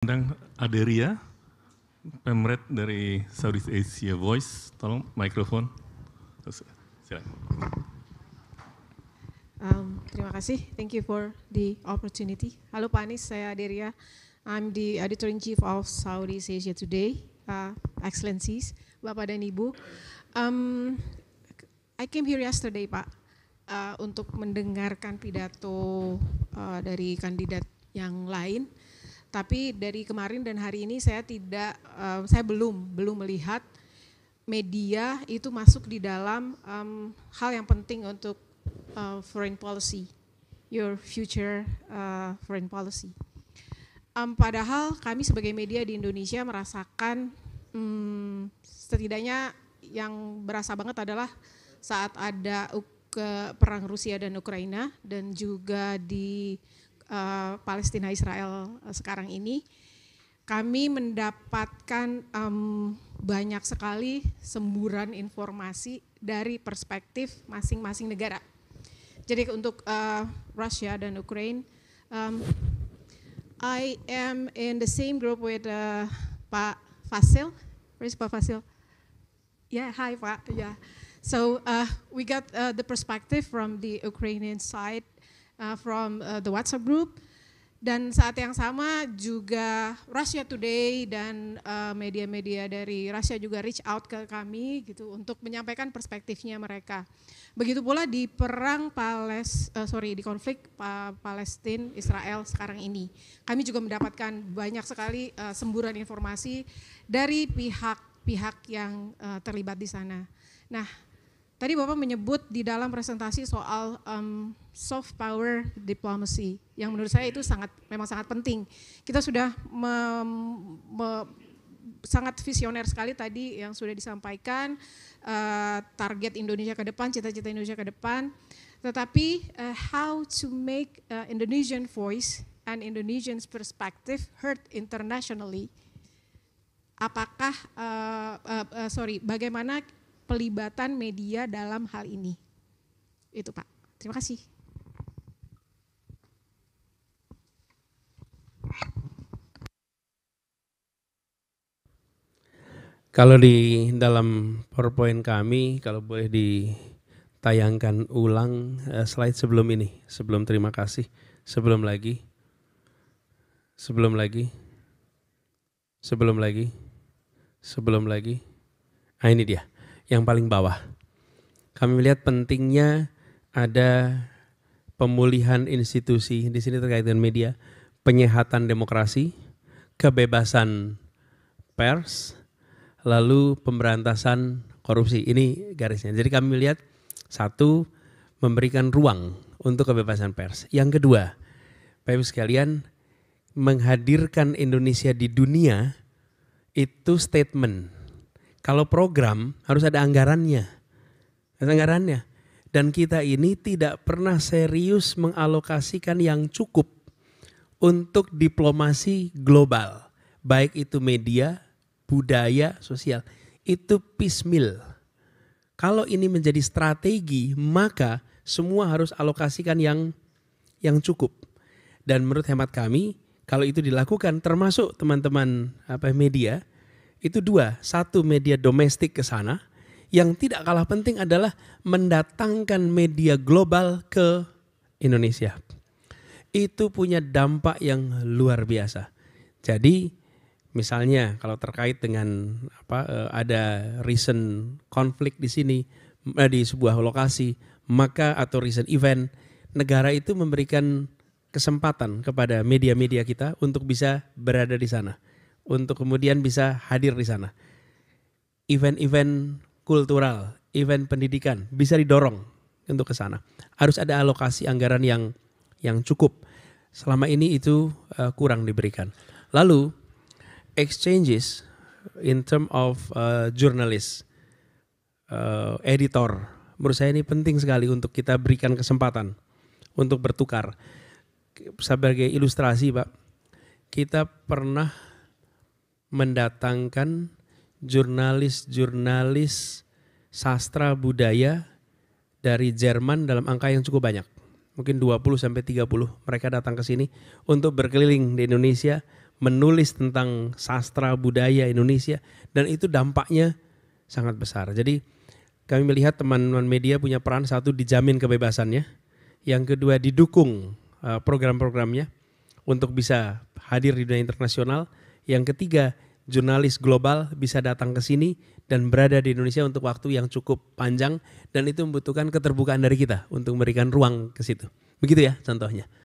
Undang Aderia, Pemret dari Southeast Asia Voice, tolong mikrofon. Silakan. Terima kasih, thank you for the opportunity. Halo Pak Anies, saya Aderia. I'm the Editor-in-Chief of Southeast Asia Today, Excellencies, Bapak dan Ibu. I came here yesterday, Pak, untuk mendengarkan pidato dari kandidat yang lain. Tapi dari kemarin dan hari ini saya belum melihat media itu masuk di dalam hal yang penting untuk foreign policy, your future foreign policy. Padahal kami sebagai media di Indonesia merasakan setidaknya yang berasa banget adalah saat ada perang Rusia dan Ukraina dan juga di Palestina Israel sekarang ini, kami mendapatkan banyak sekali semburan informasi dari perspektif masing-masing negara. Jadi untuk Russia dan Ukraine, I am in the same group with Pak Fasil. Where is Pak Fasil? Yeah, hi Pak. Yeah. So we got the perspective from the Ukrainian side. From the WhatsApp group, dan saat yang sama juga Russia Today dan media-media dari Russia juga reach out ke kami gitu untuk menyampaikan perspektifnya mereka. Begitu pula di di konflik Palestina Israel sekarang ini, kami juga mendapatkan banyak sekali semburan informasi dari pihak-pihak yang terlibat di sana. Nah, tadi Bapak menyebut di dalam presentasi soal soft power diplomacy, yang menurut saya itu memang sangat penting. Kita sudah sangat visioner sekali tadi yang sudah disampaikan, target Indonesia ke depan, cita-cita Indonesia ke depan. Tetapi how to make Indonesian voice and Indonesian's perspective heard internationally? Apakah bagaimana pelibatan media dalam hal ini? Itu Pak, terima kasih. Kalau di dalam PowerPoint kami, kalau boleh ditayangkan ulang slide sebelum ini, sebelum terima kasih, sebelum lagi. Nah ini dia, yang paling bawah. Kami melihat pentingnya ada pemulihan institusi, di sini terkait dengan media, penyehatan demokrasi, kebebasan pers, lalu pemberantasan korupsi. Ini garisnya. Jadi kami melihat satu, memberikan ruang untuk kebebasan pers. Yang kedua, Bapak Ibu sekalian, menghadirkan Indonesia di dunia itu statement. Kalau program harus ada anggarannya. Dan kita ini tidak pernah serius mengalokasikan yang cukup untuk diplomasi global. Baik itu media, budaya, sosial. Itu piecemeal. Kalau ini menjadi strategi, maka semua harus alokasikan yang cukup. Dan menurut hemat kami, kalau itu dilakukan termasuk teman-teman media, itu dua. Satu, media domestik ke sana. Yang tidak kalah penting adalah mendatangkan media global ke Indonesia. Itu punya dampak yang luar biasa. Jadi misalnya kalau terkait dengan ada recent konflik di sini, di sebuah lokasi, maka atau recent event, negara itu memberikan kesempatan kepada media-media kita untuk bisa berada di sana, untuk kemudian bisa hadir di sana. Event-event kultural, event pendidikan bisa didorong untuk ke sana. Harus ada alokasi anggaran yang cukup. Selama ini itu kurang diberikan. Lalu exchanges in term of journalist, editor, menurut saya ini penting sekali untuk kita berikan kesempatan untuk bertukar. Sebagai ilustrasi Pak, kita pernah mendatangkan jurnalis sastra budaya dari Jerman dalam angka yang cukup banyak. Mungkin 20-30 mereka datang ke sini untuk berkeliling di Indonesia menulis tentang sastra budaya Indonesia, dan itu dampaknya sangat besar. Jadi kami melihat teman-teman media punya peran, satu dijamin kebebasannya, yang kedua didukung program-programnya untuk bisa hadir di dunia internasional, yang ketiga jurnalis global bisa datang ke sini dan berada di Indonesia untuk waktu yang cukup panjang, dan itu membutuhkan keterbukaan dari kita untuk memberikan ruang ke situ. Begitu ya contohnya.